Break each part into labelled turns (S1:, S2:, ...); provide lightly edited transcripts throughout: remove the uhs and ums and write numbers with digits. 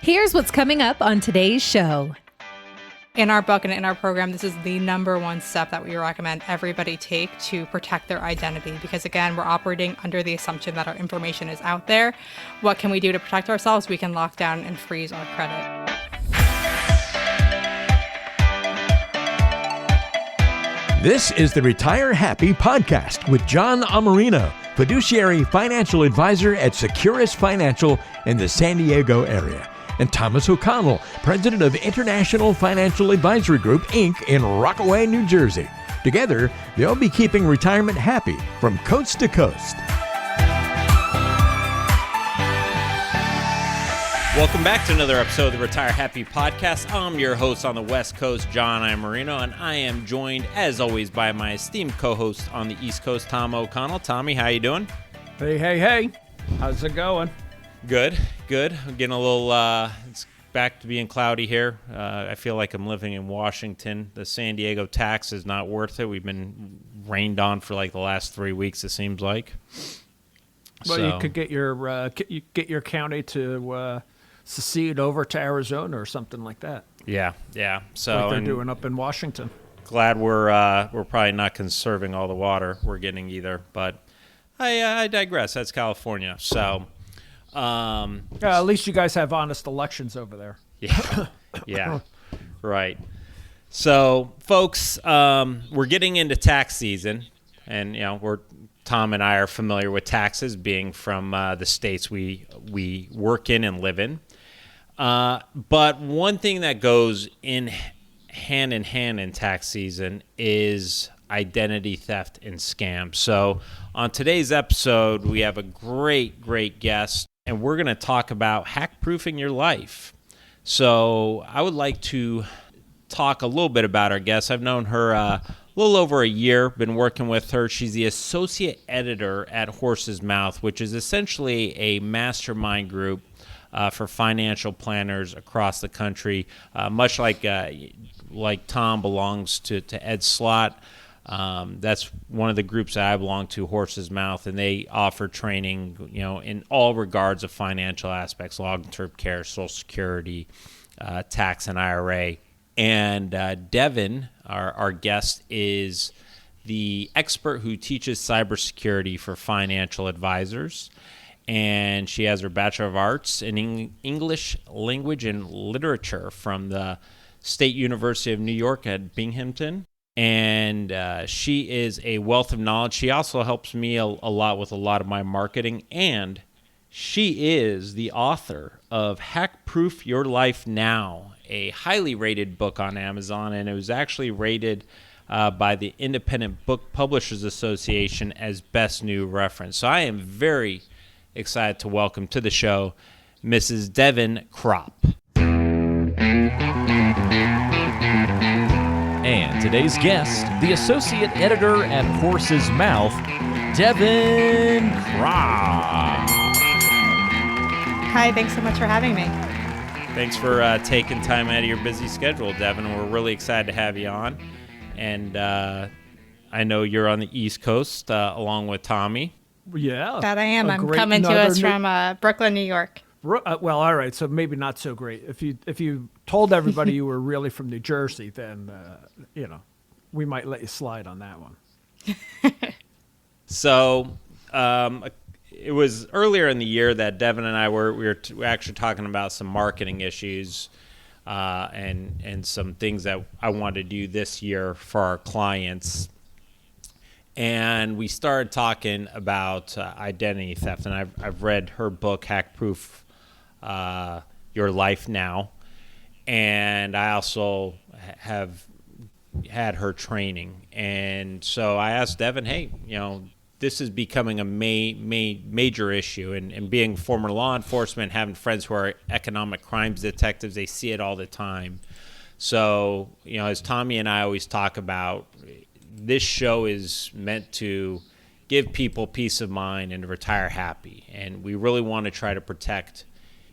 S1: Here's what's coming up on today's show.
S2: In our book and in our program, this is the number one step that we recommend everybody take to protect their identity. Because again, we're operating under the assumption that our information is out there. What can we do to protect ourselves? We can lock down and freeze our credit.
S3: This is the Retire Happy podcast with John Amarino, fiduciary financial advisor at Securus Financial in the San Diego area, and Thomas O'Connell, president of International Financial Advisory Group, Inc. in Rockaway, New Jersey. Together, they'll be keeping retirement happy from coast to coast.
S4: Welcome back to another episode of the Retire Happy podcast. I'm your host on the West Coast, John Amarino, and I am joined, as always, by my esteemed co-host on the East Coast, Tom O'Connell. Tommy, how you doing?
S5: Hey. How's it going?
S4: Good. I'm getting a little, it's back to being cloudy here. I feel like I'm living in Washington. The San Diego tax is not worth it. We've been rained on for like the last 3 weeks, it seems like.
S5: Well, you could get your county to secede over to Arizona or something like that.
S4: Yeah. So
S5: like they're doing up in Washington.
S4: Glad we're probably not conserving all the water we're getting either, but I digress. That's California. So,
S5: at least you guys have honest elections over there.
S4: Yeah, right. So, folks, we're getting into tax season, and Tom and I are familiar with taxes, being from the states we work in and live in. But one thing that goes hand in hand in tax season is identity theft and scams. So on today's episode, we have a great guest, and we're going to talk about hack-proofing your life. So I would like to talk a little bit about our guest. I've known her a little over a year, been working with her. She's the associate editor at Horsesmouth, which is essentially a mastermind group for financial planners across the country, much like Tom belongs to Ed Slott. That's one of the groups that I belong to, Horsesmouth, and they offer training, in all regards of financial aspects, long-term care, Social Security, tax, and IRA. And Devin, our guest, is the expert who teaches cybersecurity for financial advisors. And she has her Bachelor of Arts in English Language and Literature from the State University of New York at Binghamton. And she is a wealth of knowledge. She also helps me a lot with a lot of my marketing. And she is the author of Hack Proof Your Life Now, a highly rated book on Amazon. And it was actually rated by the Independent Book Publishers Association as Best New Reference. So I am very excited to welcome to the show Mrs. Devin Kropp.
S6: And today's guest, the associate editor at Horsesmouth, Devin Kropp.
S2: Hi, thanks so much for having me.
S4: Thanks for taking time out of your busy schedule, Devin. We're really excited to have you on. And I know you're on the East Coast along with Tommy.
S5: Yeah.
S2: That I am. I'm coming to us from Brooklyn, New York.
S5: Well, all right. So maybe not so great. If you told everybody you were really from New Jersey, then we might let you slide on that one.
S4: So it was earlier in the year that Devin and I were actually talking about some marketing issues and some things that I wanted to do this year for our clients. And we started talking about identity theft, and I've read her book, Hack Proof Your Life Now, and I also have had her training. And so I asked Devin, hey, this is becoming a major issue, and being former law enforcement, having friends who are economic crimes detectives, they see it all the time. So, as Tommy and I always talk about, this show is meant to give people peace of mind and to retire happy. And we really want to try to protect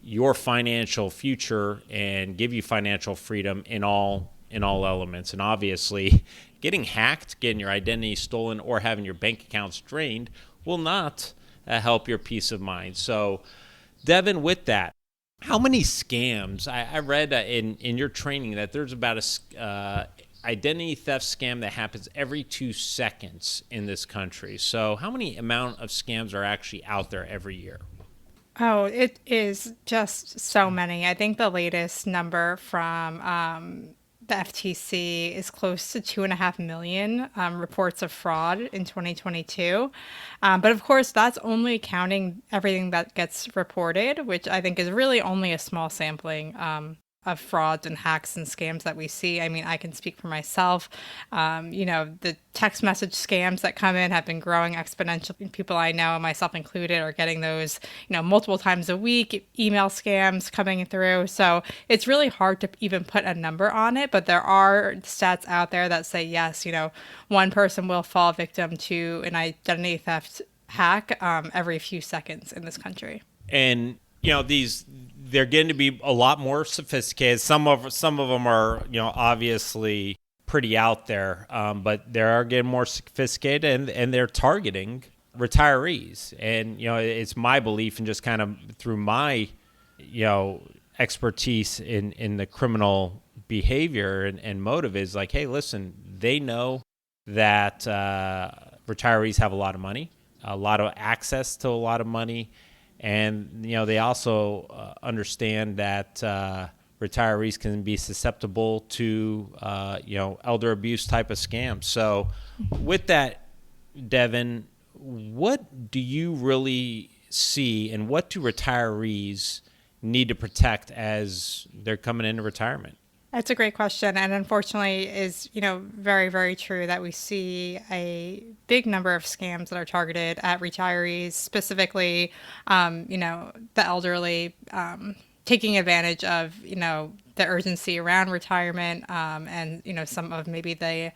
S4: your financial future and give you financial freedom in all elements. And obviously, getting hacked, getting your identity stolen, or having your bank accounts drained will not help your peace of mind. So, Devin, with that, How many scams? I read in your training that there's about a identity theft scam that happens every 2 seconds in this country. So how many amount of scams are actually out there every year?
S2: Oh, it is just so many. I think the latest number from the FTC is close to 2.5 million reports of fraud in 2022. But of course, that's only counting everything that gets reported, which I think is really only a small sampling of frauds and hacks and scams that we see. I mean, I can speak for myself. The text message scams that come in have been growing exponentially. People I know, myself included, are getting those, multiple times a week, email scams coming through. So it's really hard to even put a number on it, but there are stats out there that say, yes, one person will fall victim to an identity theft hack every few seconds in this country.
S4: And they're getting to be a lot more sophisticated. Some of them are, obviously pretty out there, but they are getting more sophisticated, and they're targeting retirees. And it's my belief, and just kind of through my expertise in the criminal behavior and motive, is like, hey, listen, they know that retirees have a lot of money, a lot of access to a lot of money. And, they also understand that retirees can be susceptible to, elder abuse type of scams. So with that, Devin, what do you really see, and what do retirees need to protect as they're coming into retirement?
S2: That's a great question, and unfortunately is, very, very true that we see a big number of scams that are targeted at retirees, specifically, the elderly, taking advantage of, the urgency around retirement, and, some of maybe the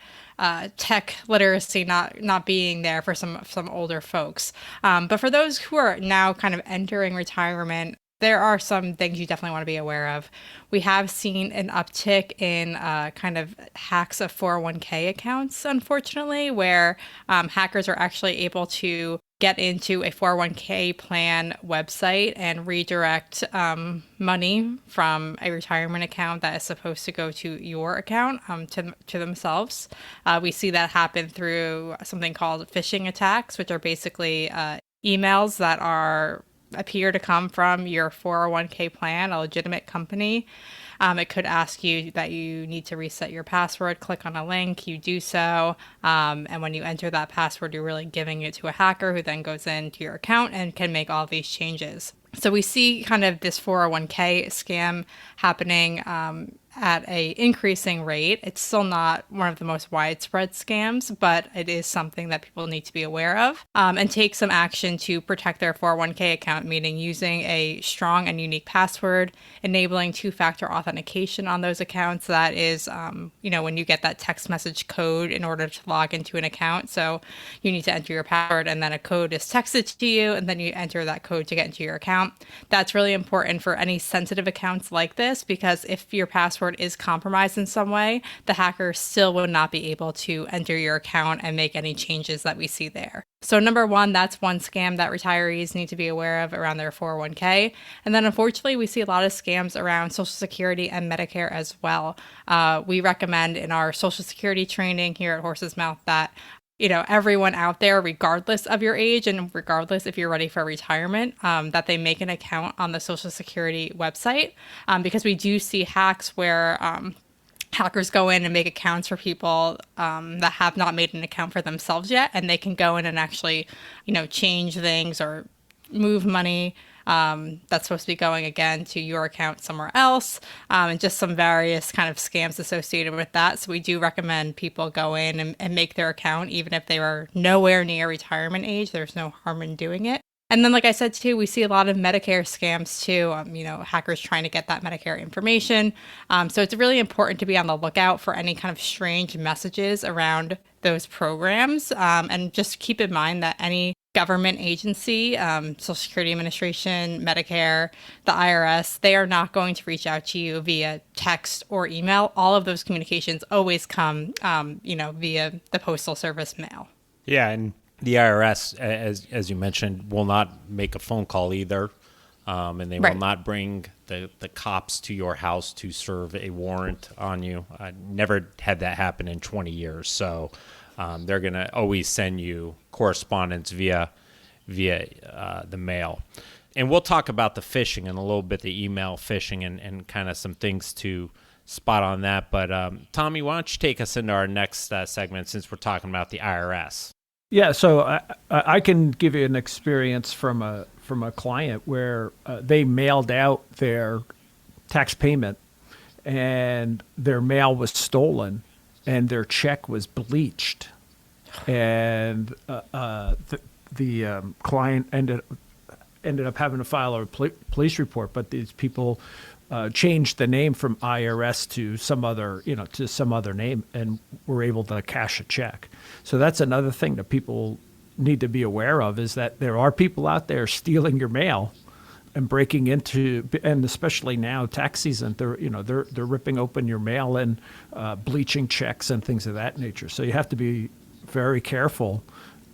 S2: tech literacy not being there for some older folks. But for those who are now kind of entering retirement, there are some things you definitely want to be aware of. We have seen an uptick in kind of hacks of 401k accounts, unfortunately, where hackers are actually able to get into a 401k plan website and redirect money from a retirement account that is supposed to go to your account to themselves. We see that happen through something called phishing attacks, which are basically emails that appear to come from your 401k plan, a legitimate company. It could ask you that you need to reset your password, click on a link, you do so, and when you enter that password, you're really giving it to a hacker who then goes into your account and can make all these changes. So we see kind of this 401k scam happening at a increasing rate. It's still not one of the most widespread scams, but it is something that people need to be aware of and take some action to protect their 401k account, meaning using a strong and unique password, enabling two-factor authentication on those accounts. That is, when you get that text message code in order to log into an account. So you need to enter your password, and then a code is texted to you, and then you enter that code to get into your account. That's really important for any sensitive accounts like this, because if your password is compromised in some way, the hacker still will not be able to enter your account and make any changes that we see there. So number one, that's one scam that retirees need to be aware of around their 401k. And then unfortunately, we see a lot of scams around Social Security and Medicare as well. We recommend in our Social Security training here at Horsesmouth that everyone out there, regardless of your age and regardless if you're ready for retirement, that they make an account on the Social Security website, because we do see hacks where hackers go in and make accounts for people that have not made an account for themselves yet, and they can go in and actually, change things or move money that's supposed to be going again to your account somewhere else, and just some various kind of scams associated with that. So we do recommend people go in and make their account, even if they are nowhere near retirement age. There's no harm in doing it. And then, like I said, too, we see a lot of Medicare scams, too, hackers trying to get that Medicare information. So it's really important to be on the lookout for any kind of strange messages around those programs. And just keep in mind that any government agency, Social Security Administration, Medicare, the IRS, they are not going to reach out to you via text or email. All of those communications always come, via the Postal Service mail.
S4: Yeah, and the IRS, as you mentioned, will not make a phone call either. and they
S2: Right.
S4: will not bring the cops to your house to serve a warrant on you. I never had that happen in 20 years. So they're going to always send you correspondence via the mail. And we'll talk about the phishing in a little bit, the email phishing and kind of some things to spot on that. But Tommy, why don't you take us into our next segment since we're talking about the IRS?
S5: Yeah, so I can give you an experience from a client where they mailed out their tax payment and their mail was stolen and their check was bleached. And the client ended up having to file a police report, but these people changed the name from IRS to some other name and were able to cash a check. So that's another thing that people need to be aware of, is that there are people out there stealing your mail and breaking into, and especially now tax season, they're ripping open your mail and bleaching checks and things of that nature. So you have to be very careful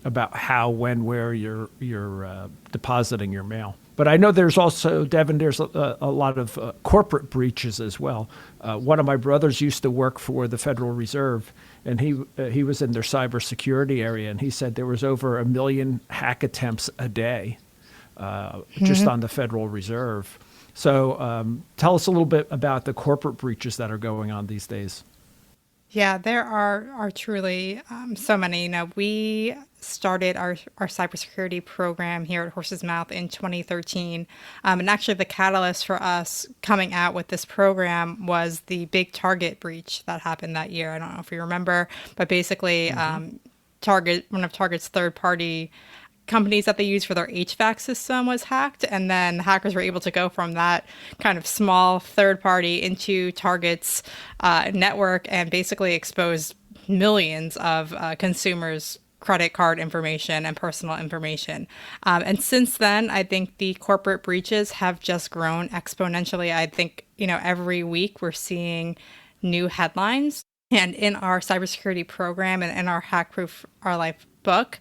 S5: about how, when, where you're depositing your mail. But I know there's also, Devin, there's a lot of corporate breaches as well. One of my brothers used to work for the Federal Reserve, and he was in their cybersecurity area, and he said there was over 1 million hack attempts a day just on the Federal Reserve. So tell us a little bit about the corporate breaches that are going on these days.
S2: Yeah, there are truly so many. We started our cybersecurity program here at Horsesmouth in 2013. And actually the catalyst for us coming out with this program was the big Target breach that happened that year. I don't know if you remember, but basically Target, one of Target's third-party companies that they use for their HVAC system, was hacked, and then the hackers were able to go from that kind of small third party into Target's network and basically expose millions of consumers' credit card information and personal information. And since then, I think the corporate breaches have just grown exponentially. I think, every week we're seeing new headlines. And in our cybersecurity program and in our Hack Proof Our Life book,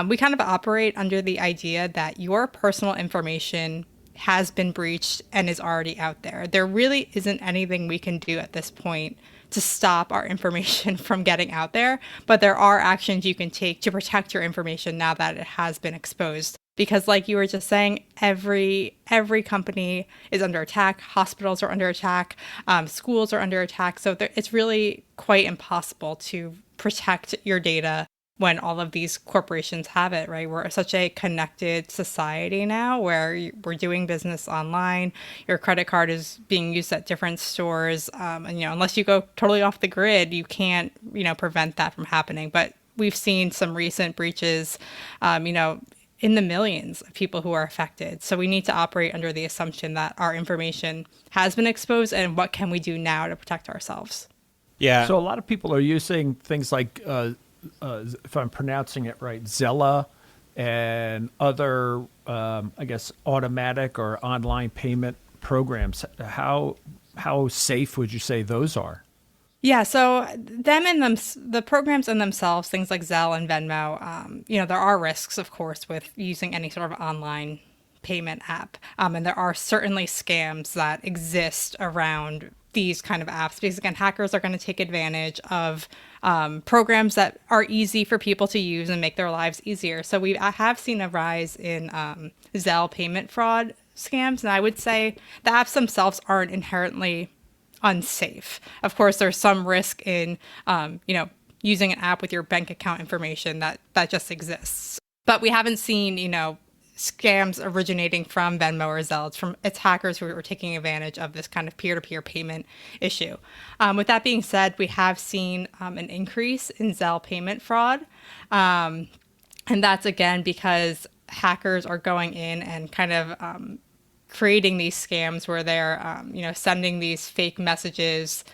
S2: we kind of operate under the idea that your personal information has been breached and is already out there. There really isn't anything we can do at this point to stop our information from getting out there, but there are actions you can take to protect your information now that it has been exposed. Because like you were just saying, every company is under attack. Hospitals are under attack. Schools are under attack. So it's really quite impossible to protect your data when all of these corporations have it, right? We're such a connected society now where we're doing business online. Your credit card is being used at different stores. And, unless you go totally off the grid, you can't, prevent that from happening. But we've seen some recent breaches, in the millions of people who are affected. So we need to operate under the assumption that our information has been exposed, and what can we do now to protect ourselves?
S4: Yeah.
S5: So a lot of people are using things like, if I'm pronouncing it right, Zella and other, automatic or online payment programs. How safe would you say those are?
S2: Yeah, so the programs in themselves, things like Zelle and Venmo, there are risks, of course, with using any sort of online payment app. And there are certainly scams that exist around these kind of apps, because again, hackers are going to take advantage of programs that are easy for people to use and make their lives easier. So I have seen a rise in Zelle payment fraud scams, and I would say the apps themselves aren't inherently unsafe. Of course, there's some risk in, using an app with your bank account information that just exists. But we haven't seen, scams originating from Venmo or Zelle. It's hackers who are taking advantage of this kind of peer-to-peer payment issue. With that being said, we have seen an increase in Zelle payment fraud. And that's, again, because hackers are going in and kind of creating these scams where they're, sending these fake messages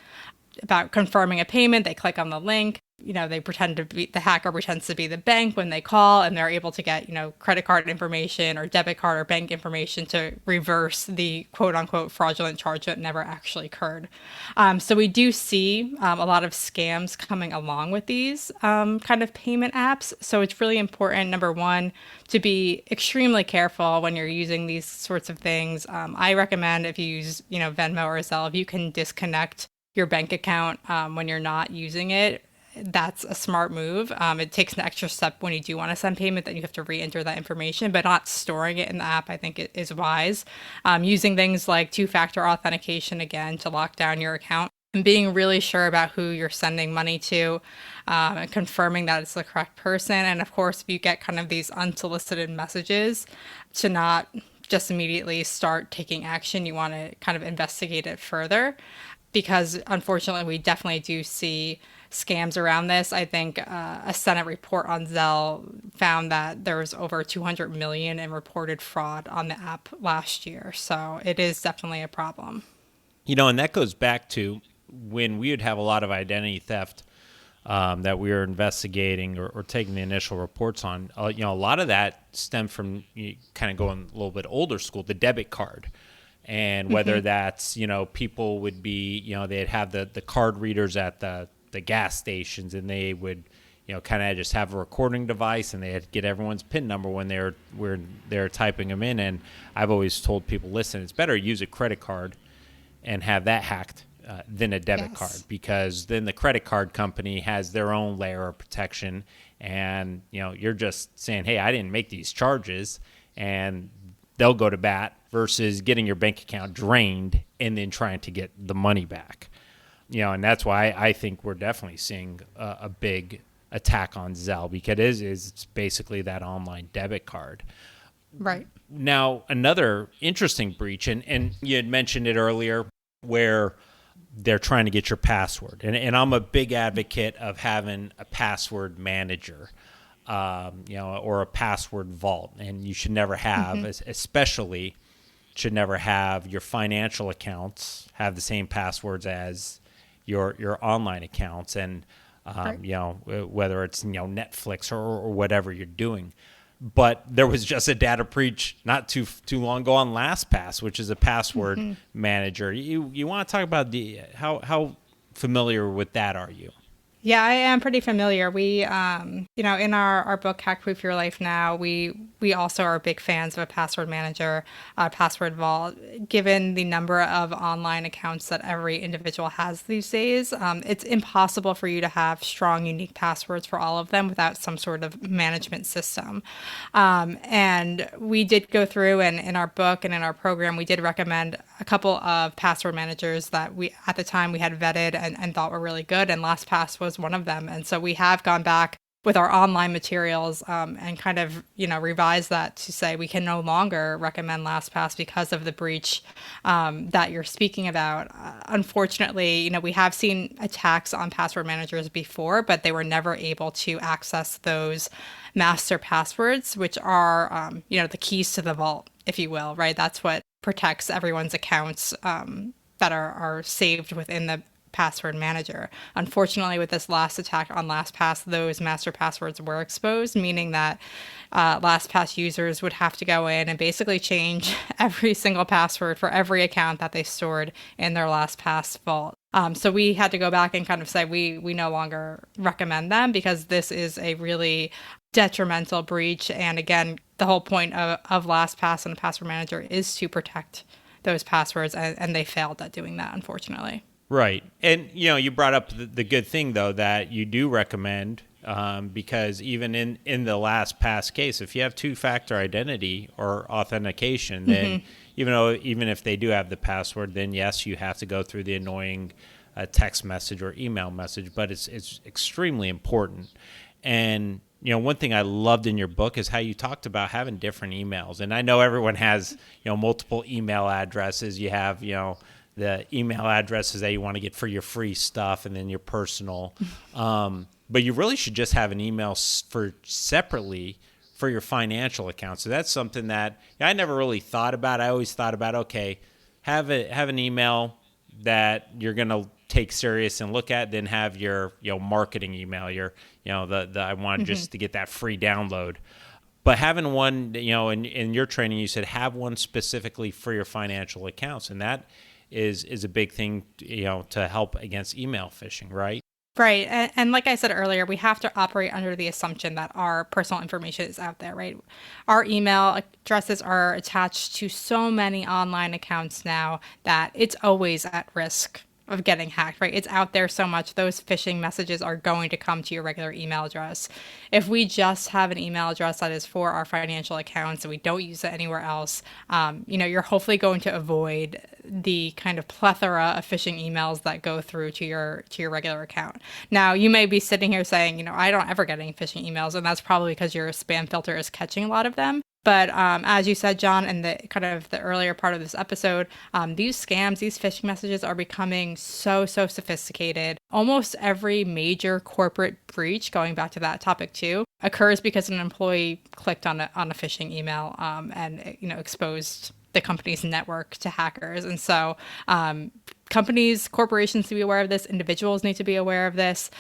S2: about confirming a payment. They click on the link. they pretend to be, the hacker pretends to be the bank when they call, and they're able to get, credit card information or debit card or bank information to reverse the quote unquote fraudulent charge that never actually occurred. So we do see a lot of scams coming along with these kind of payment apps. So it's really important, number one, to be extremely careful when you're using these sorts of things. I recommend if you use, Venmo or Zelle, if you can disconnect your bank account when you're not using it, that's a smart move. It takes an extra step when you do want to send payment that you have to re-enter that information, but not storing it in the app, I think it is wise. Using things like two-factor authentication, again, to lock down your account, and being really sure about who you're sending money to, and confirming that it's the correct person. And of course, if you get kind of these unsolicited messages, to not just immediately start taking action. You want to kind of investigate it further, because unfortunately, we definitely do see scams around this. I think a Senate report on Zelle found that there was over 200 million in reported fraud on the app last year. So it is definitely a problem.
S4: And that goes back to when we would have a lot of identity theft that we were investigating or taking the initial reports on. A lot of that stemmed from kind of going a little bit older school, the debit card. And whether that's, people would be, they'd have the card readers at the gas stations, and they would, kind of just have a recording device, and they had to get everyone's PIN number when they're typing them in. And I've always told people, listen, it's better to use a credit card and have that hacked than a debit card, because then the credit card company has their own layer of protection, and you're just saying, hey, I didn't make these charges, and they'll go to bat, versus getting your bank account drained and then trying to get the money back. And that's why I think we're definitely seeing a big attack on Zelle, because it's basically that online debit card.
S2: Right.
S4: Now, another interesting breach, and you had mentioned it earlier, where they're trying to get your password. And I'm a big advocate of having a password manager, or a password vault. And you should never have, especially should never have your financial accounts have the same passwords as your online accounts. And, whether it's, Netflix or whatever you're doing. But there was just a data breach not too long ago on LastPass, which is a password manager. You want to talk about how familiar with that are you?
S2: Yeah, I am pretty familiar. We, in our book, Hack Proof Your Life Now, we also are big fans of a password manager, password vault. Given the number of online accounts that every individual has these days, it's impossible for you to have strong, unique passwords for all of them without some sort of management system. And we did go through, and in our book and in our program, we did recommend a couple of password managers that we, at the time, we had vetted and thought were really good, and LastPass was one of them. And so we have gone back with our online materials and kind of, revised that to say we can no longer recommend LastPass because of the breach that you're speaking about. Unfortunately, we have seen attacks on password managers before, but they were never able to access those master passwords, which are, the keys to the vault, if you will, right? That's what protects everyone's accounts that are saved within the password manager. Unfortunately, with this last attack on LastPass, those master passwords were exposed, meaning that LastPass users would have to go in and basically change every single password for every account that they stored in their LastPass vault. So we had to go back and kind of say we no longer recommend them, because this is a really detrimental breach. And again, the whole point of LastPass and the password manager is to protect those passwords, and they failed at doing that, unfortunately.
S4: Right. And, you brought up the good thing, though, that you do recommend, because even in the LastPass case, if you have two-factor identity or authentication, then even if they do have the password, then yes, you have to go through the annoying text message or email message, but it's extremely important. And, one thing I loved in your book is how you talked about having different emails. And I know everyone has, multiple email addresses. You have, the email addresses that you want to get for your free stuff, and then your personal. But you really should just have an email separately for your financial account. So that's something that I never really thought about. I always thought about, okay, have an email that you're going to take serious and look at than have your marketing email, your the I want just to get that free download. But having one, in your training, you said have one specifically for your financial accounts, and that is a big thing, to help against email phishing, right?
S2: Right. And like I said earlier, we have to operate under the assumption that our personal information is out there, right? Our email addresses are attached to so many online accounts now that it's always at risk of getting hacked, right? It's out there so much. Those phishing messages are going to come to your regular email address. If we just have an email address that is for our financial accounts and we don't use it anywhere else, you're hopefully going to avoid the kind of plethora of phishing emails that go through to your regular account. Now, you may be sitting here saying, I don't ever get any phishing emails, and that's probably because your spam filter is catching a lot of them. But as you said, John, in the kind of the earlier part of this episode, these scams, these phishing messages are becoming so sophisticated. Almost every major corporate breach, going back to that topic too, occurs because an employee clicked on a phishing email and exposed the company's network to hackers. And so companies, corporations need to be aware of this. Individuals need to be aware of this.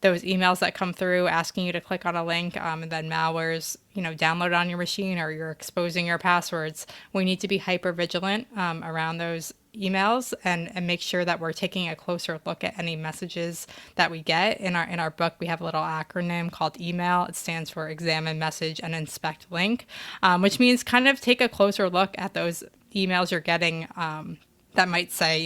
S2: Those emails that come through asking you to click on a link and then malware's, downloaded on your machine, or you're exposing your passwords, we need to be hyper vigilant around those emails and make sure that we're taking a closer look at any messages that we get. In our book, we have a little acronym called EMAIL. It stands for Examine Message and Inspect Link, which means kind of take a closer look at those emails you're getting that might say,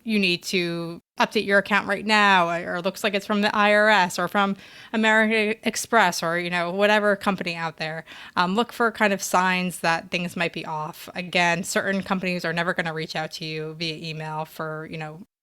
S2: you need to update your account right now, or looks like it's from the IRS or from American Express, or whatever company out there. Look for kind of signs that things might be off. Again, certain companies are never going to reach out to you via email for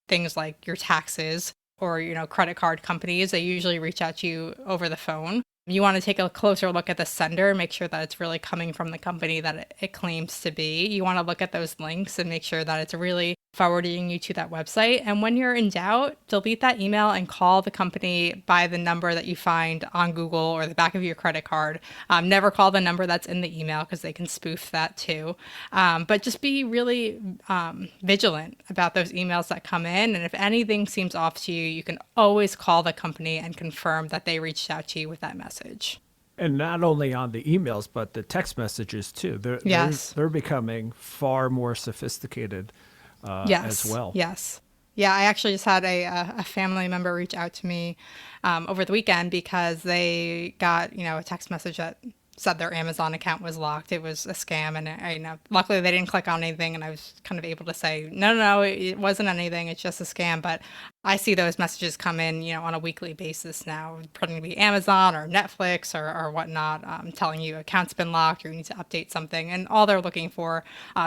S2: things like your taxes, or credit card companies. They usually reach out to you over the phone. You want to take a closer look at the sender and make sure that it's really coming from the company that it claims to be. You want to look at those links and make sure that it's really forwarding you to that website. And when you're in doubt, delete that email and call the company by the number that you find on Google or the back of your credit card. Never call the number that's in the email, because they can spoof that too. But just be really vigilant about those emails that come in. And if anything seems off to you, you can always call the company and confirm that they reached out to you with that message.
S5: And not only on the emails, but the text messages too. They're becoming far more sophisticated as well.
S2: Yes. Yeah, I actually just had a family member reach out to me over the weekend because they got, a text message that said their Amazon account was locked. It was a scam. And luckily they didn't click on anything. And I was kind of able to say, no, it wasn't anything. It's just a scam. But I see those messages come in, on a weekly basis now, pretending to be Amazon or Netflix or whatnot, telling you account's been locked, or you need to update something. And all they're looking for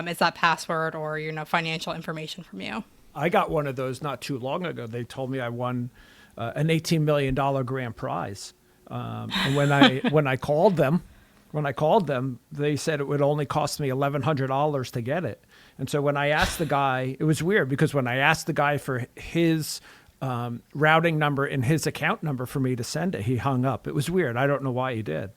S2: is that password or, financial information from you.
S5: I got one of those not too long ago. They told me I won an $18 million grand prize. And when I called them, they said it would only cost me $1,100 to get it. And so when I asked the guy, it was weird, because when I asked the guy for his routing number and his account number for me to send it, he hung up. It was weird. I don't know why he did.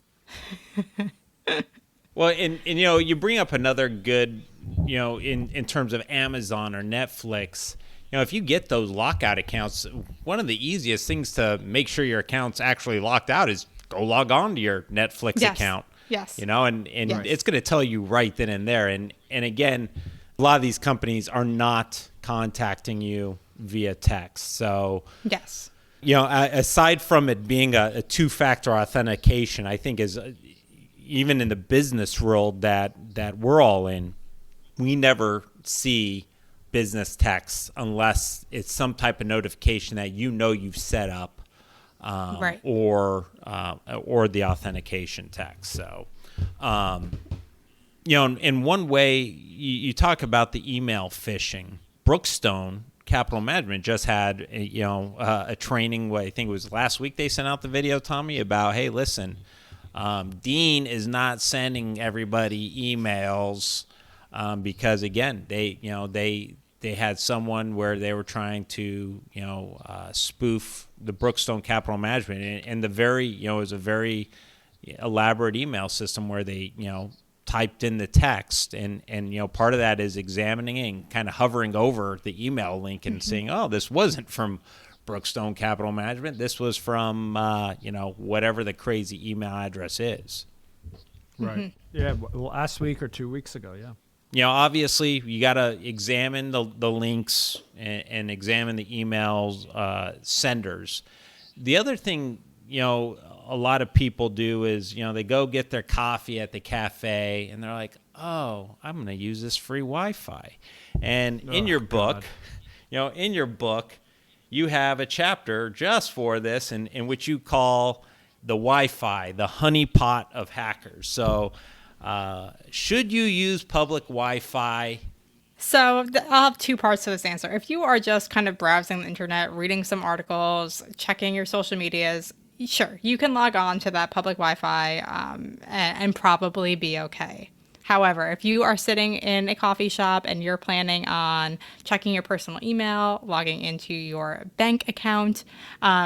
S4: Well, and you bring up another good, in terms of Amazon or Netflix. If you get those lockout accounts, one of the easiest things to make sure your account's actually locked out is go log on to your Netflix account.
S2: Yes.
S4: And yes. It's going to tell you right then and there. And again, a lot of these companies are not contacting you via text. So,
S2: yes.
S4: Aside from it being a two-factor authentication, I think is even in the business world that we're all in, we never see business texts unless it's some type of notification that you've set up.
S2: Right.
S4: Or the authentication text. So, in one way, you talk about the email phishing. Brookstone Capital Management just had a training. I think it was last week. They sent out the video, Tommy, about, hey, listen, Dean is not sending everybody emails because, again, they had someone where they were trying to, spoof the Brookstone Capital Management, and it was a very elaborate email system where they, typed in the text, and part of that is examining and kind of hovering over the email link and saying, oh, this wasn't from Brookstone Capital Management. This was from whatever the crazy email address is.
S5: Right. Yeah. Well, last week or 2 weeks ago. Yeah.
S4: Obviously, you got to examine the links and examine the emails senders. The other thing, a lot of people do is, they go get their coffee at the cafe and they're like, oh, I'm going to use this free Wi-Fi. And in your book, you have a chapter just for this in which you call the Wi-Fi the honeypot of hackers. So should you use public Wi-Fi?
S2: So I'll have two parts to this answer. If you are just kind of browsing the internet, reading some articles, checking your social medias, sure, you can log on to that public Wi-Fi and probably be okay. However, if you are sitting in a coffee shop and you're planning on checking your personal email, logging into your bank account,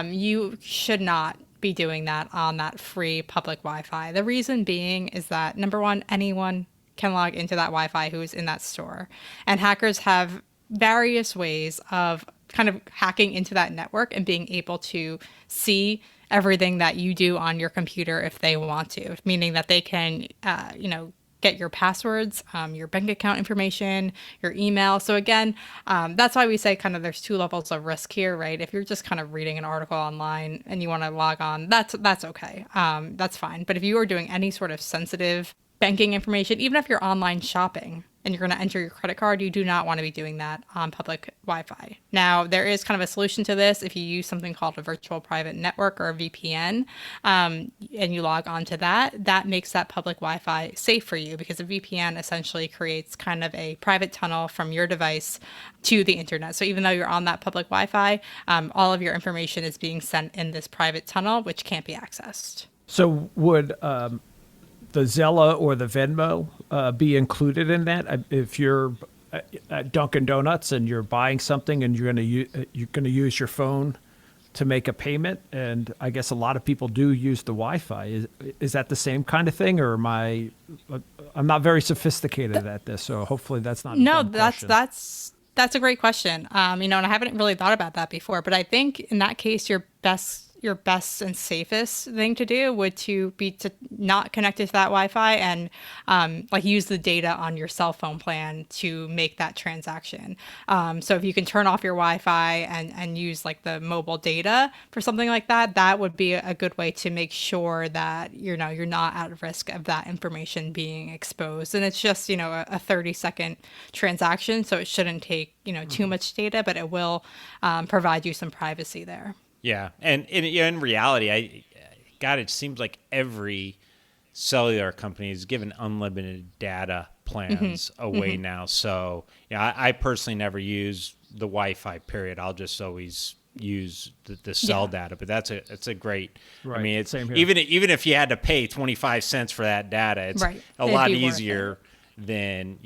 S2: you should not be doing that on that free public Wi-Fi. The reason being is that, number one, anyone can log into that Wi-Fi who is in that store. And hackers have various ways of kind of hacking into that network and being able to see everything that you do on your computer if they want to, meaning that they can, get your passwords, your bank account information, your email. So again, that's why we say kind of there's two levels of risk here, right? If you're just kind of reading an article online and you want to log on, that's okay. That's fine. But if you are doing any sort of sensitive banking information, even if you're online shopping and you're going to enter your credit card, you do not want to be doing that on public Wi-Fi. Now, there is kind of a solution to this. If you use something called a virtual private network or a VPN, and you log on to that makes that public Wi-Fi safe for you, because a VPN essentially creates kind of a private tunnel from your device to the internet. So even though you're on that public Wi-Fi, all of your information is being sent in this private tunnel, which can't be accessed.
S5: So would the Zella or the Venmo be included in that? If you're at Dunkin' Donuts and you're buying something and you're going to use your phone to make a payment, and I guess a lot of people do use the Wi-Fi. Is that the same kind of thing, or I'm not very sophisticated at this, so hopefully that's not.
S2: No, that's a great question. And I haven't really thought about that before, but I think in that case, your best and safest thing to do would be to not connect it to that Wi-Fi and use the data on your cell phone plan to make that transaction. So if you can turn off your Wi-Fi and use the mobile data for something like that, that would be a good way to make sure that you're not at risk of that information being exposed. And it's just a 30-second transaction, so it shouldn't take too much data, but it will provide you some privacy there.
S4: Yeah, and in reality, it seems like every cellular company is giving unlimited data plans away now. So, I personally never use the Wi-Fi. Period. I'll just always use the cell data. But it's a great.
S5: Right.
S4: I mean, it's
S5: same here.
S4: even if you had to pay 25 cents for that data, it's a lot easier than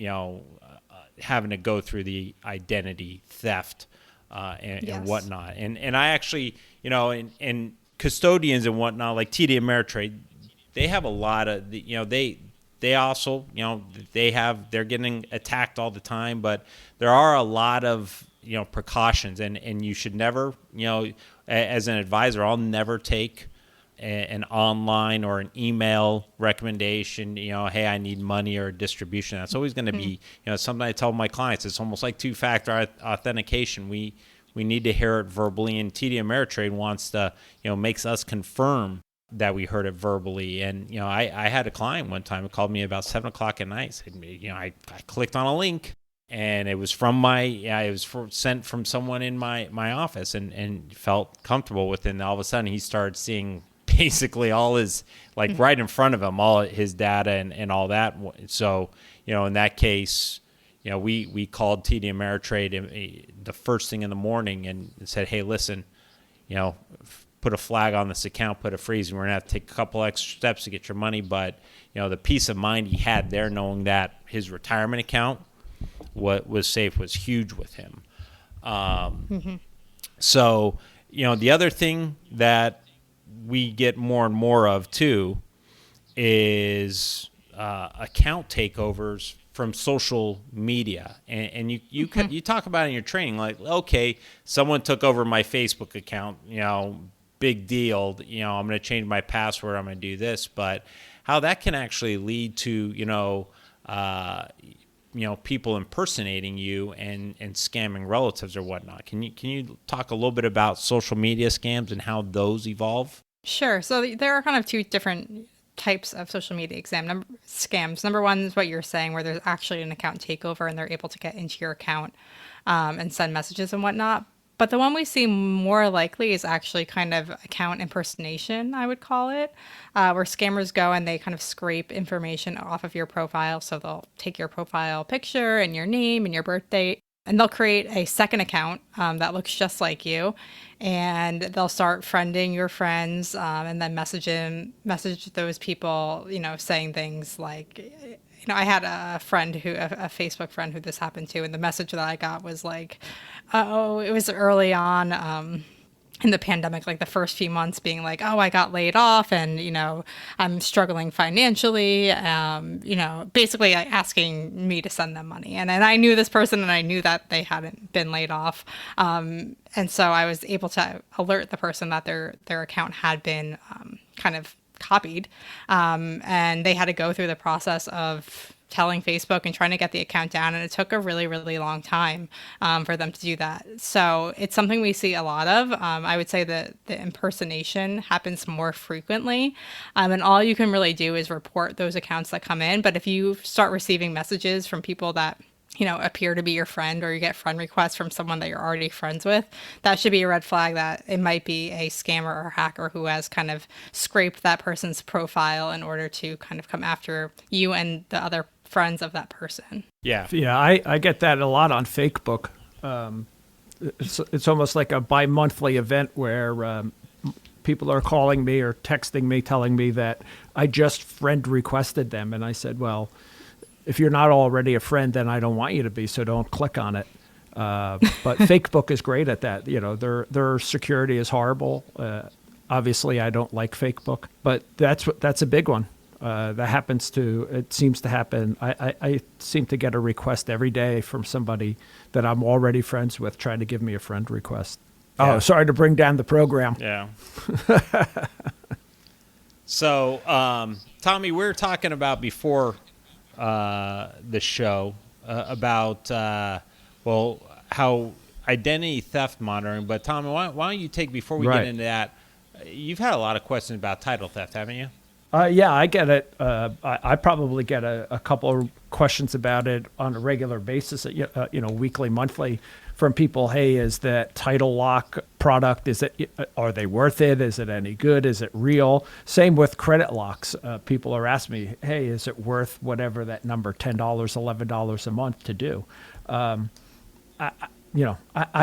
S4: having to go through the identity theft. And whatnot. And I actually, and custodians and whatnot, like TD Ameritrade, they have a lot of, they also, they're getting attacked all the time, but there are a lot of, precautions, and you should never, as an advisor, I'll never take an online or an email recommendation, hey, I need money or a distribution. That's always going to be, something I tell my clients. It's almost like two-factor authentication. We need to hear it verbally, and TD Ameritrade wants to, makes us confirm that we heard it verbally. And, I had a client one time who called me about 7 o'clock at night. Said, I clicked on a link, and it was from sent from someone in my office, and felt comfortable with it. And all of a sudden he started seeing basically all his, right in front of him, all his data and all that. So, in that case, we called TD Ameritrade the first thing in the morning and said, hey, listen, put a flag on this account, put a freeze, and we're going to have to take a couple extra steps to get your money. But, the peace of mind he had there, knowing that his retirement account was safe, was huge with him. So, the other thing that we get more and more of too is account takeovers from social media, and you talk about it in your training, like, okay, someone took over my Facebook account, big deal, I'm going to change my password, I'm going to do this, but how that can actually lead to people impersonating you and scamming relatives or whatnot. Can you talk a little bit about social media scams and how those evolve?
S2: Sure. So there are kind of two different types of social media scams. Number one is what you're saying, where there's actually an account takeover and they're able to get into your account and send messages and whatnot. But the one we see more likely is actually kind of account impersonation, I would call it, where scammers go and they kind of scrape information off of your profile. So they'll take your profile picture and your name and your birth date, and they'll create a second account that looks just like you, and they'll start friending your friends and then message those people, saying things like, I had a Facebook friend who this happened to, and the message that I got was like, oh, it was early on in the pandemic, like the first few months, being like, oh, I got laid off and, I'm struggling financially, basically asking me to send them money. And I knew this person and I knew that they hadn't been laid off. And so I was able to alert the person that their account had been kind of copied. And they had to go through the process of telling Facebook and trying to get the account down. And it took a really, really long time for them to do that. So it's something we see a lot of. I would say that the impersonation happens more frequently. And all you can really do is report those accounts that come in. But if you start receiving messages from people that appear to be your friend, or you get friend requests from someone that you're already friends with, that should be a red flag that it might be a scammer or hacker who has kind of scraped that person's profile in order to kind of come after you and the other friends of that person.
S5: Yeah, I get that a lot on Facebook. It's almost like a bi-monthly event where people are calling me or texting me telling me that I just friend requested them. And I said, well, if you're not already a friend, then I don't want you to be, so don't click on it. But Facebook is great at that. Their security is horrible. Obviously, I don't like Facebook, but that's a big one. It seems to happen. I seem to get a request every day from somebody that I'm already friends with trying to give me a friend request. Yeah. Oh, sorry to bring down the program.
S4: Yeah. So, Tommy, we were talking about before the show about how identity theft monitoring. But Tommy, why don't you take, before we get into that, you've had a lot of questions about title theft, haven't you?
S5: Yeah, I get it. I probably get a couple of questions about it on a regular basis, weekly, monthly, from people. Hey, is that title lock product, are they worth it? Is it any good? Is it real? Same with credit locks. People are asking me, hey, is it worth whatever that number, $10, $11 a month to do? I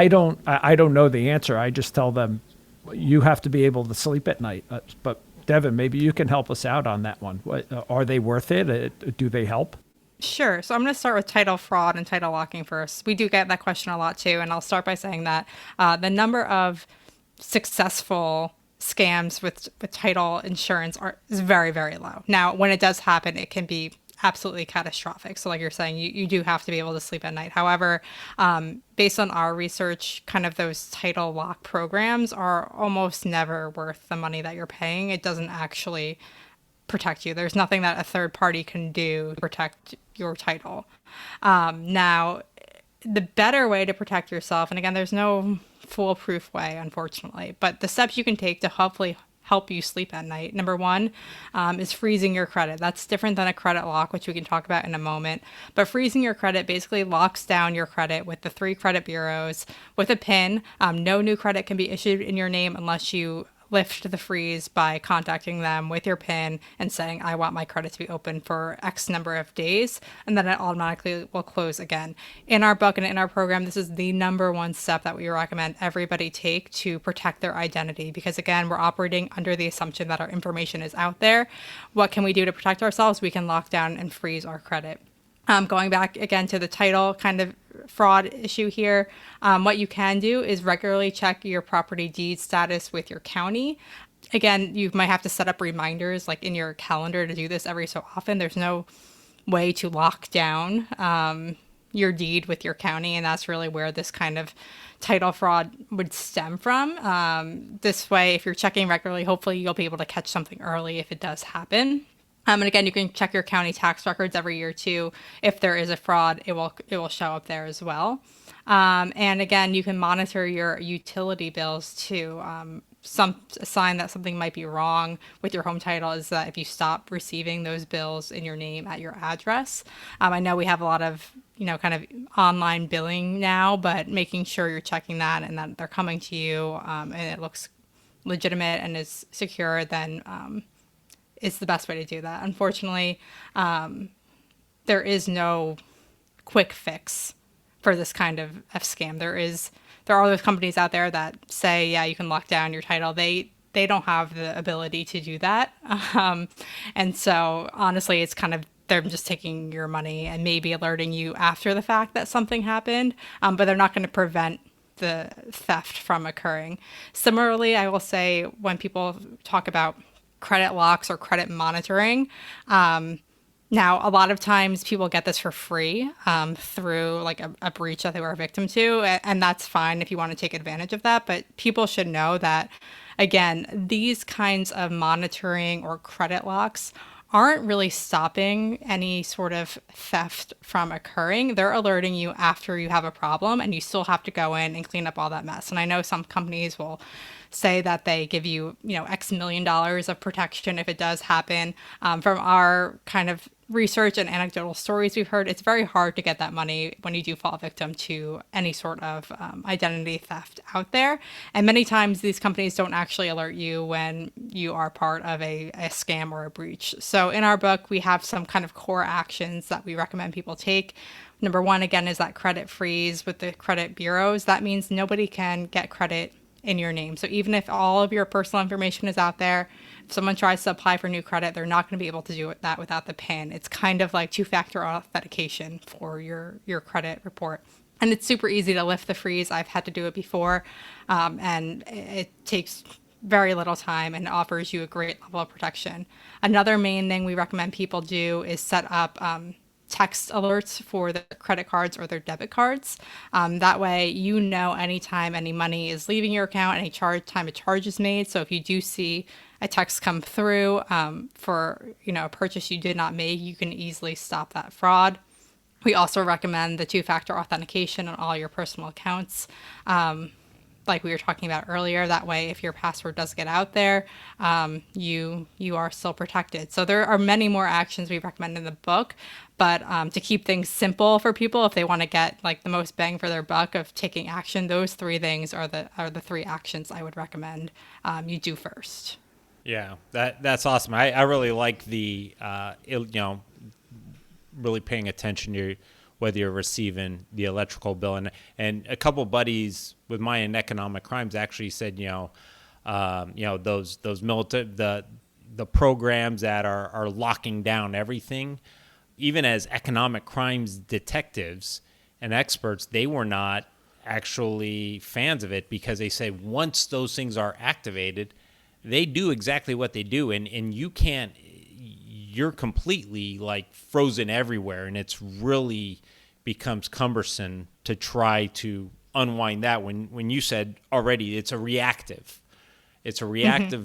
S5: don't know the answer. I just tell them, you have to be able to sleep at night. But Devin, maybe you can help us out on that one. Are they worth it? Do they help?
S2: Sure. So I'm going to start with title fraud and title locking first. We do get that question a lot too. And I'll start by saying that the number of successful scams with title insurance is very, very low. Now, when it does happen, it can be absolutely catastrophic. So like you're saying, you do have to be able to sleep at night. However, based on our research, kind of those title lock programs are almost never worth the money that you're paying. It doesn't actually protect you. There's nothing that a third party can do to protect your title. Now, the better way to protect yourself, and again, there's no foolproof way, unfortunately, but the steps you can take to hopefully help you sleep at night. Number one is freezing your credit. That's different than a credit lock, which we can talk about in a moment. But freezing your credit basically locks down your credit with the 3 credit bureaus with a PIN. No new credit can be issued in your name unless you lift the freeze by contacting them with your PIN and saying, I want my credit to be open for X number of days, and then it automatically will close again. In our book and in our program, this is the number one step that we recommend everybody take to protect their identity, because again, we're operating under the assumption that our information is out there. What can we do to protect ourselves? We can lock down and freeze our credit. Going back again to the title kind of fraud issue here, what you can do is regularly check your property deed status with your county. Again, you might have to set up reminders like in your calendar to do this every so often. There's no way to lock down your deed with your county, and that's really where this kind of title fraud would stem from. This way, if you're checking regularly, hopefully you'll be able to catch something early if it does happen. And again, you can check your county tax records every year too. If there is a fraud, it will show up there as well. And again, you can monitor your utility bills too. A sign that something might be wrong with your home title is that if you stop receiving those bills in your name at your address. I know we have a lot of, kind of online billing now, but making sure you're checking that and that they're coming to you and it looks legitimate and is secure, then is the best way to do that. Unfortunately, there is no quick fix for this kind of scam. There are those companies out there that say, yeah, you can lock down your title. They don't have the ability to do that. And so honestly, it's kind of, they're just taking your money and maybe alerting you after the fact that something happened, but they're not going to prevent the theft from occurring. Similarly, I will say when people talk about credit locks or credit monitoring, now, a lot of times people get this for free through like a breach that they were a victim to, and that's fine if you want to take advantage of that. But people should know that, again, these kinds of monitoring or credit locks aren't really stopping any sort of theft from occurring. They're alerting you after you have a problem, and you still have to go in and clean up all that mess. And I know some companies will say that they give you, X million dollars of protection if it does happen. From our kind of research and anecdotal stories we've heard, it's very hard to get that money when you do fall victim to any sort of identity theft out there. And many times these companies don't actually alert you when you are part of a scam or a breach. So in our book, we have some kind of core actions that we recommend people take. Number one, again, is that credit freeze with the credit bureaus. That means nobody can get credit in your name. So even if all of your personal information is out there, if someone tries to apply for new credit, they're not going to be able to do that without the PIN. It's kind of like two-factor authentication for your credit report. And it's super easy to lift the freeze. I've had to do it before, and it takes very little time and offers you a great level of protection. Another main thing we recommend people do is set up text alerts for their credit cards or their debit cards. That way, anytime any money is leaving your account, any time a charge is made. So if you do see a text come through for a purchase you did not make, you can easily stop that fraud. We also recommend the two-factor authentication on all your personal accounts. Like we were talking about earlier, that way if your password does get out there, you are still protected. So there are many more actions we recommend in the book, but to keep things simple for people, if they want to get like the most bang for their buck of taking action, those three things are the three actions I would recommend you do first.
S4: Yeah, that's awesome. I really like the really paying attention to whether you're receiving the electrical bill. And a couple buddies with mine in economic crimes actually said, those military, the programs that are locking down everything, even as economic crimes detectives and experts, they were not actually fans of it because they say once those things are activated, they do exactly what they do. And you're completely like frozen everywhere, and it's really becomes cumbersome to try to unwind that when you said already it's a reactive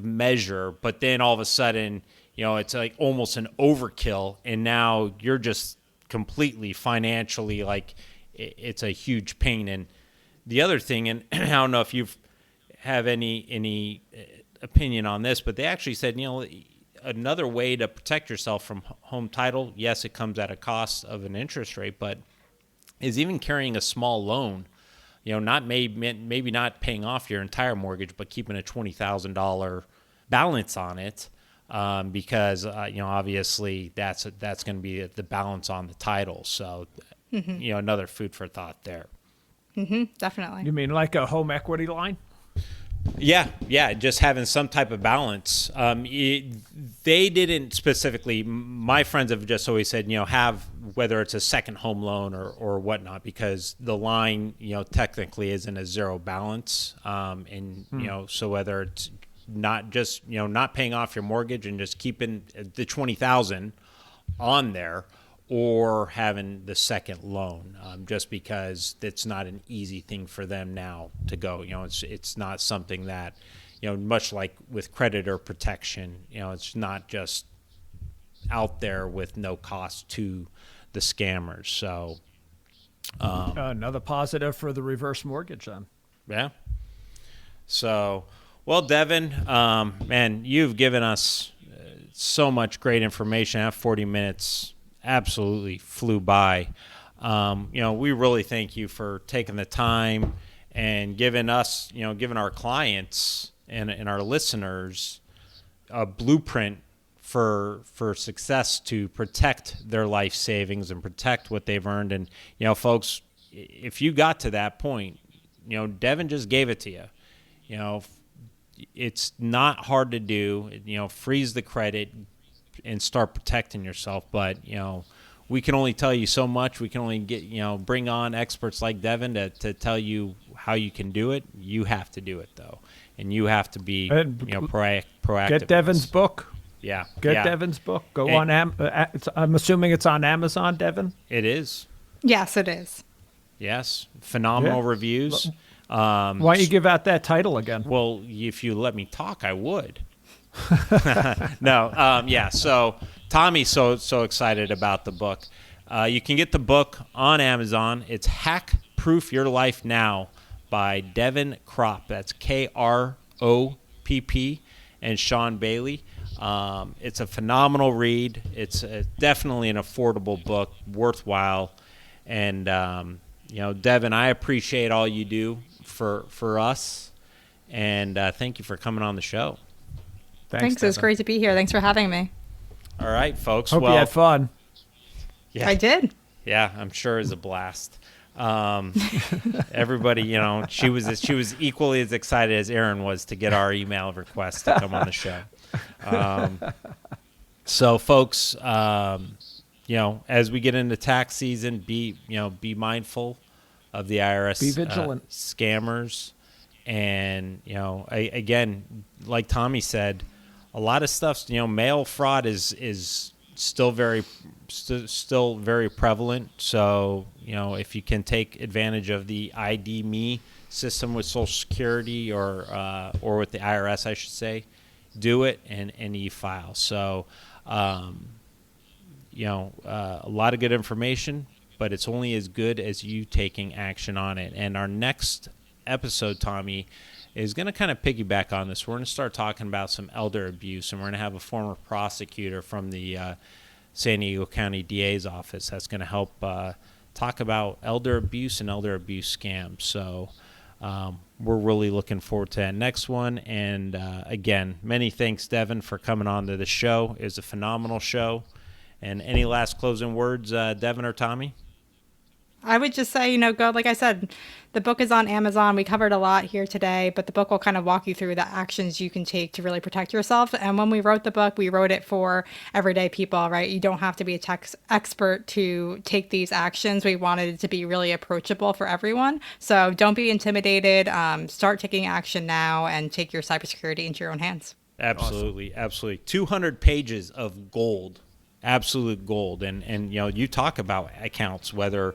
S4: measure, but then all of a sudden it's like almost an overkill, and now you're just completely financially like it's a huge pain. And the other thing, and I don't know if you have any opinion on this, but they actually said another way to protect yourself from home title, yes, it comes at a cost of an interest rate, but is even carrying a small loan, not maybe not paying off your entire mortgage, but keeping a $20,000 balance on it, because obviously that's going to be the balance on the title. So another food for thought there.
S2: Definitely.
S5: You mean like a home equity line?
S4: Yeah, just having some type of balance. They didn't specifically. My friends have just always said, have whether it's a second home loan or whatnot, because the line, technically isn't a zero balance, so whether it's not just, not paying off your mortgage and just keeping the $20,000 on there, or having the second loan, just because it's not an easy thing for them now to go. It's not something that, much like with creditor protection, it's not just out there with no cost to the scammers. So
S5: another positive for the reverse mortgage then.
S4: Yeah. So, well, Devin, man, you've given us so much great information. That 40 minutes absolutely flew by. We really thank you for taking the time and giving us, giving our clients and our listeners a blueprint for success to protect their life savings and protect what they've earned. And, folks, if you got to that point, Devin just gave it to you. It's not hard to do. Freeze the credit and start protecting yourself. But, we can only tell you so much. We can only get, bring on experts like Devin to tell you how you can do it. You have to do it, though. And you have to be, proactive.
S5: Get Devin's book.
S4: Yeah.
S5: Get Devin's book. Go on. I'm assuming it's on Amazon, Devin?
S4: It is.
S2: Yes, it is.
S4: Yes. Phenomenal reviews.
S5: Why don't you give out that title again?
S4: Well, if you let me talk, I would. No. Yeah. So Tommy's so excited about the book. You can get the book on Amazon. It's Hack Proof Your Life Now by Devin Kropp. That's Kropp, and Sean Bailey. It's a phenomenal read. It's definitely an affordable book, worthwhile. And, Devin, I appreciate all you do for us. And thank you for coming on the show.
S2: Thanks. It was great to be here. Thanks for having me.
S4: All right, folks.
S5: Hope you had fun.
S4: Yeah,
S2: I did.
S4: Yeah, I'm sure it was a blast. Everybody, she was equally as excited as Aaron was to get our email request to come on the show. So, folks, as we get into tax season, be mindful of the IRS.
S5: Be vigilant.
S4: Scammers, and again, like Tommy said, a lot of stuff. Mail fraud is still very prevalent. So, if you can take advantage of the ID Me system with Social Security or with the IRS, I should say, do it and e-file. So, a lot of good information, but it's only as good as you taking action on it. And our next episode, Tommy, is going to kind of piggyback on this. We're going to start talking about some elder abuse, and we're going to have a former prosecutor from the San Diego County DA's office that's going to help talk about elder abuse and elder abuse scams. So we're really looking forward to that next one. And again, many thanks, Devin, for coming on to the show. It was a phenomenal show. And any last closing words, Devin or Tommy?
S2: I would just say, go, like I said, the book is on Amazon. We covered a lot here today, but the book will kind of walk you through the actions you can take to really protect yourself. And when we wrote the book, we wrote it for everyday people, right? You don't have to be a tax expert to take these actions. We wanted it to be really approachable for everyone. So don't be intimidated. Start taking action now and take your cybersecurity into your own hands.
S4: Absolutely. Awesome. Absolutely. 200 pages of gold, absolute gold. And you talk about accounts, whether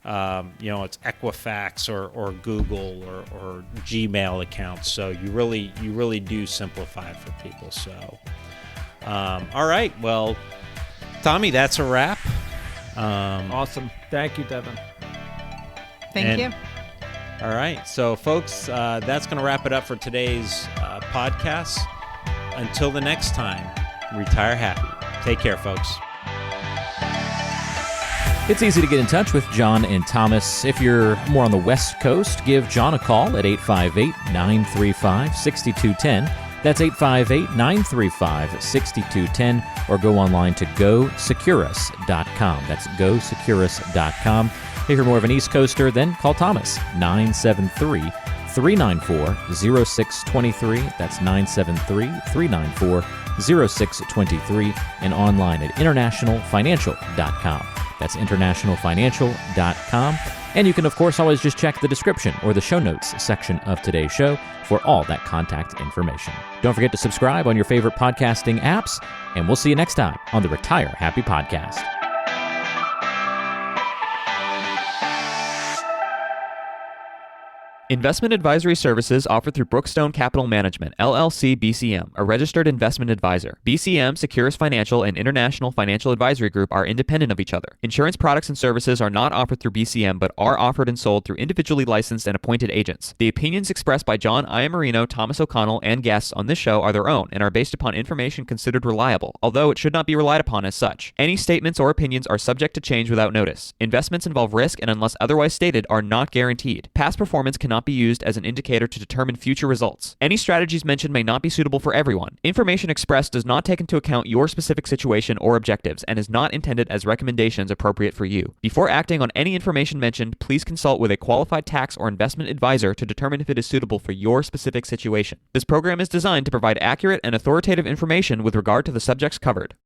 S4: it's Equifax or Google or Gmail accounts. So you really do simplify it for people. So, all right. Well, Tommy, that's a wrap.
S5: Awesome. Thank you, Devin.
S2: Thank you.
S4: All right. So, folks, that's going to wrap it up for today's podcast. Until the next time, retire happy. Take care, folks.
S6: It's easy to get in touch with John and Thomas. If you're more on the West Coast, give John a call at 858-935-6210. That's 858-935-6210, or go online to GoSecurus.com. That's GoSecurus.com. If you're more of an East Coaster, then call Thomas, 973-394-0623. That's 973-394-0623, and online at internationalfinancial.com. That's internationalfinancial.com. And you can, of course, always just check the description or the show notes section of today's show for all that contact information. Don't forget to subscribe on your favorite podcasting apps, and we'll see you next time on the Retire Happy Podcast.
S7: Investment advisory services offered through Brookstone Capital Management, LLC BCM, a registered investment advisor. BCM, Securus Financial, and International Financial Advisory Group are independent of each other. Insurance products and services are not offered through BCM, but are offered and sold through individually licensed and appointed agents. The opinions expressed by John Iamarino, Thomas O'Connell, and guests on this show are their own and are based upon information considered reliable, although it should not be relied upon as such. Any statements or opinions are subject to change without notice. Investments involve risk and, unless otherwise stated, are not guaranteed. Past performance cannot be used as an indicator to determine future results. Any strategies mentioned may not be suitable for everyone. Information expressed does not take into account your specific situation or objectives and is not intended as recommendations appropriate for you. Before acting on any information mentioned, please consult with a qualified tax or investment advisor to determine if it is suitable for your specific situation. This program is designed to provide accurate and authoritative information with regard to the subjects covered.